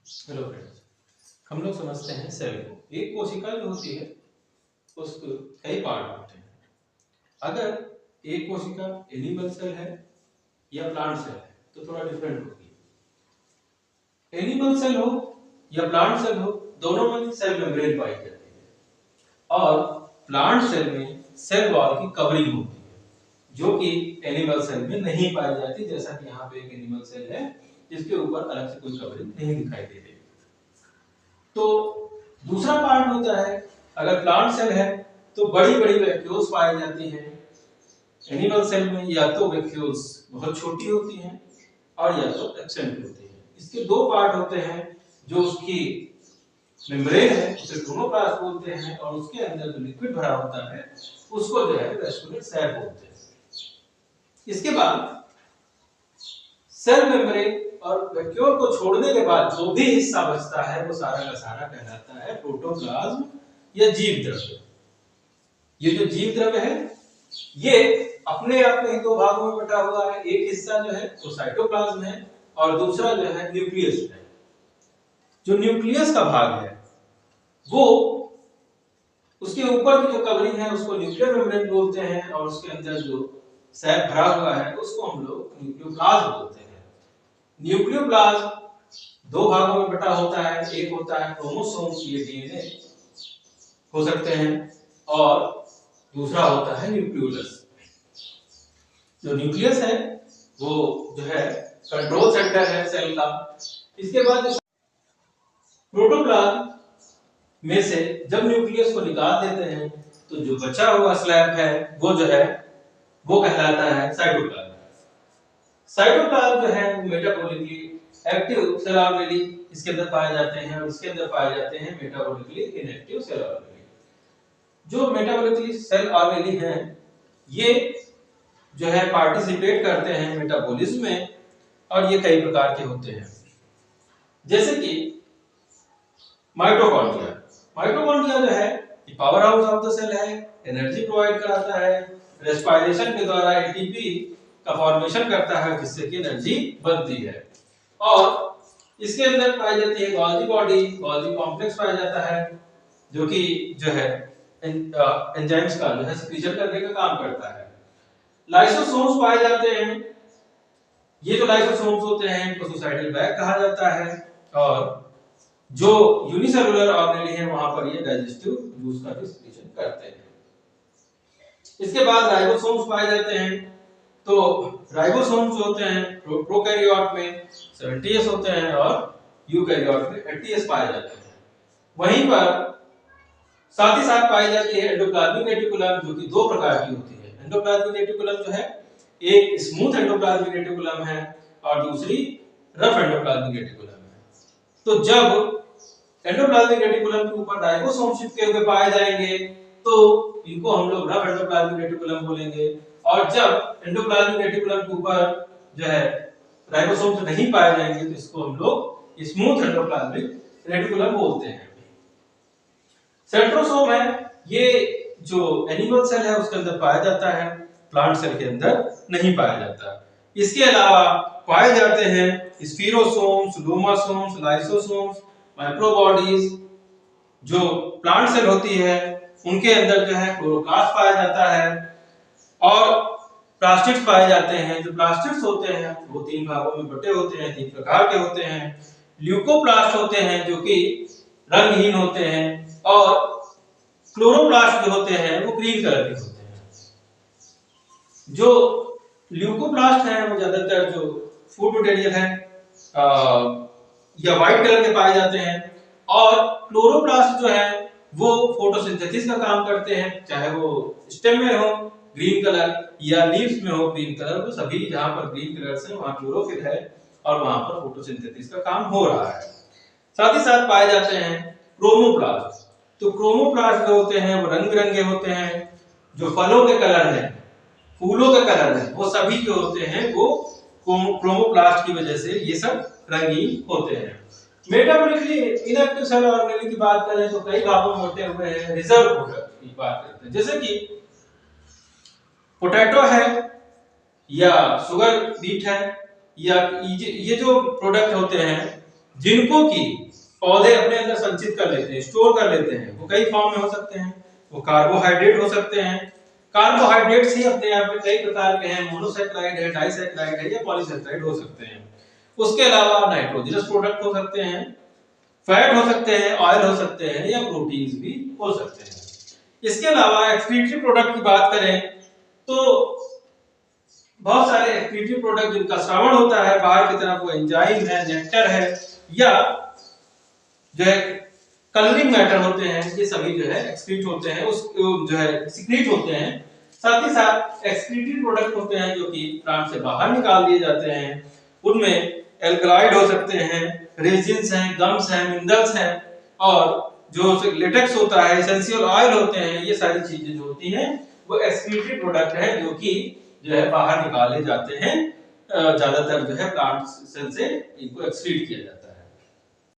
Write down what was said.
Hello friends, हम लोग समझते हैं सेल को। एक कोशिका जो होती है उसके कई पार्ट होते हैं। अगर एक कोशिका एनिमल सेल है या प्लांट सेल है तो थोड़ा डिफरेंट होगी। एनिमल सेल हो या प्लांट सेल हो, दोनों में सेल मेम्ब्रेन पाई जाती है और प्लांट सेल में सेल वॉल की कवरिंग होती है जो कि एनिमल सेल में नहीं पाई जाती। जैसा कि यहाँ पे एक एनिमल सेल है जिसके ऊपर अलग से कोई कवरिंग नहीं दिखाई दे रही। तो दूसरा पार्ट होता है, अगर प्लांट सेल है तो बड़ी बड़ी वैक्यूल्स पाई जाती हैं। एनिमल सेल में या तो वैक्यूल्स बहुत छोटी होती हैं और या तो एब्सेंट होती हैं। इसके दो पार्ट होते हैं, जो उसकी मेम्ब्रेन है उसे क्रोमोप्लास्ट बोलते हैं और उसके अंदर जो लिक्विड भरा होता है उसको जो है वैस्कुलर सैक बोलते हैं। इसके बाद सेल मेम्ब्रेन और वैक्यूल को छोड़ने के बाद जो भी हिस्सा बचता है वो सारा का सारा कहलाता है प्रोटोप्लाज्म या जीव द्रव्य। ये जो जीव द्रव्य है ये अपने आप में दो भागों में बटा हुआ है। एक हिस्सा जो है वो साइटोप्लाज्म है और दूसरा जो है न्यूक्लियस है। जो न्यूक्लियस का भाग है वो उसके ऊपर की जो कवरिंग है उसको न्यूक्लियर मेम्ब्रेन बोलते हैं और उसके अंदर जो सैक भरा हुआ है उसको हम लोग न्यूक्लियोप्लाज्म बोलते हैं। न्यूक्लियोप्लाज्म दो भागों में बटा होता है। एक होता है क्रोमोसोम्स, ये डीएनए हो सकते हैं, और दूसरा होता है न्यूक्लियोलस। जो न्यूक्लियस है वो जो है कंट्रोल सेंटर है सेल का। इसके बाद प्रोटोप्लाज्म में से जब न्यूक्लियस को निकाल देते हैं तो जो बचा हुआ स्लैब है वो जो है वो कहलाता है साइटोप्लाज्म। साइटोप्लाज्म जो है वो मेटाबॉलिकली एक्टिव सेल ऑर्गेनेली इसके अंदर पाए जाते हैं और इसके अंदर पाए जाते हैं मेटाबॉलिकली इनएक्टिव सेल ऑर्गेनेली। जो मेटाबॉलिकली सेल ऑर्गेनेली हैं ये जो है पार्टिसिपेट करते हैं मेटाबॉलिज्म में और ये कई प्रकार के होते हैं, जैसे कि माइटोकॉन्ड्रिया। माइटोकॉन्ड्रिया जो है ये power house of the cell है, एनर्जी प्रोवाइड कराता है, रेस्पिरेशन के द्वारा एटीपी का फॉर्मेशन करता है जिससे कि एनर्जी बनती है। और इसके अंदर पाई जाती है गोल्गी बॉडी, गोल्गी कॉम्प्लेक्स पाया जाता है जो कि जो है एंजाइम्स का जो है सिक्रीशन करने का काम करता है। लाइसोसोम्स पाए जाते हैं। ये जो लाइसोसोम्स होते हैं इनको सुसाइडल बैग कहा जाता है और जो यूनिसेलुलर ऑर्गेनेली है वहां पर ये डाइजेस्टिव जूस का भी सिक्रीशन करते हैं। इसके बाद राइबोसोम्स पाए जाते हैं। तो राइबोसोम्स होते हैं प्रोकैरियोट में 70s होते हैं और यूकैरियोट में 80s पाए जाते हैं। वहीं पर साथ ही साथ पाई जाती है एंडोप्लाज्मिक रेटिकुलम जो कि दो प्रकार की होती है। एंडोप्लाज्मिक रेटिकुलम जो है एक स्मूथ एंडोप्लाज्मिक रेटिकुलम है और दूसरी रफ एंडोप्लाज्मिक रेटिकुलम है। तो जब एंडोप्लाज्मिक रेटिकुलम के ऊपर राइबोसोम चिपके हुए पाए जाएंगे तो इनको हम लोग रफ एंडोप्लाज्मिक रेटिकुलम बोलेंगे, और जब एंडोप्लाज्मिक रेटिकुलम के ऊपर जो है राइबोसोम नहीं पाए जाएंगे तो इसको हम लोग स्मूथ एंडोप्लाज्मिक रेटिकुलम बोलते हैं। सेंट्रोसोम है, ये जो एनिमल सेल है उसके अंदर पाया जाता है, प्लांट सेल के अंदर नहीं पाया जाता। इसके अलावा पाए जाते हैं स्फीरोसोम्स, लोमासोम्स, लाइसोसोम्स, माइक्रोबॉडीज। जो प्लांट सेल होती है उनके अंदर जो है क्लोरोप्लास्ट पाया जाता है और प्लास्टिड्स पाए जाते हैं। जो प्लास्टिड्स होते हैं वो तीन भागों में बटे होते हैं, तीन प्रकार के होते हैं। ल्यूकोप्लास्ट होते हैं जो कि रंगहीन होते हैं और क्लोरोप्लास्ट जो होते हैं वो ग्रीन कलर के होते हैं। जो ल्यूकोप्लास्ट हैं वो ज्यादातर जो फूड मटेरियल है या व्हाइट कलर के पाए जाते हैं और क्लोरोप्लास्ट जो है वो फोटोसिंथेसिस का काम करते हैं, चाहे वो स्टेम में हो ग्रीन कलर या लीव्स में हो ग्रीन कलर। वो सभी जहां पर ग्रीन कलर से वहां क्लोरोफिल है और वहां पर फोटोसिंथेसिस का काम हो रहा है। साथ ही साथ पाए जाते हैं क्रोमोप्लास्ट। तो क्रोमोप्लास्ट जो होते हैं वो रंग बिरंगे होते हैं। जो फलों के कलर हैं, फूलों के कलर हैं, वो सभी जो होते हैं वो क्रोमोप्लास्ट की वजह से ये सब रंगीन होते हैं। मेटाबॉलिकली इनएक्टिव सेल ऑर्गेनेली की बात करें तो कई भागों में बटे हुए हैं। रिजर्व प्रोडक्ट की बात करते हैं, जैसे कि पोटैटो है या शुगर बीट है या ये जो प्रोडक्ट होते हैं जिनको कि पौधे अपने अंदर संचित कर लेते हैं, स्टोर कर लेते हैं। वो कई फॉर्म में हो सकते हैं। वो कार्बोहाइड्रेट हो सकते हैं। कार्बोहाइड्रेट्स ही अपने आप में कई प्रकार के हैं, मोनोसैकेराइड है, डाइसैकेराइड है या पॉलीसैकेराइड हो सकते हैं। उसके अलावा नाइट्रोजनस प्रोडक्ट हो सकते हैं, फैट हो सकते हैं, ऑयल हो सकते हैं या प्रोटीन्स भी हो सकते हैं। इसके अलावा एक्सक्रीटरी प्रोडक्ट की बात करें तो बहुत सारे एक्सक्रीटरी प्रोडक्ट जिनका श्रावण होता है बाहर की तरफ, वो एंजाइम है, नेक्टर है या जो है कलरिंग मैटर होते हैं, ये सभी जो है एक्सक्रीट होते हैं, उस जो है सिक्रीट होते हैं। साथ ही साथ एक्सक्रीटरी प्रोडक्ट होते हैं जो कि प्लांट से बाहर निकाल दिए जाते हैं। उनमें एल्कलॉइड हो सकते हैं, रेजिन्स हैं, गम्स हैं, मिनरल्स हैं और जो लेटेक्स होता है, एसेंशियल ऑयल होते हैं। ये सारी चीजें जो होती हैं वो एक्सक्रीटरी प्रोडक्ट है जो कि जो है बाहर निकाले जाते हैं। ज्यादातर जो है प्लांट सेल से इनको एक्सक्रीट किया जाता है।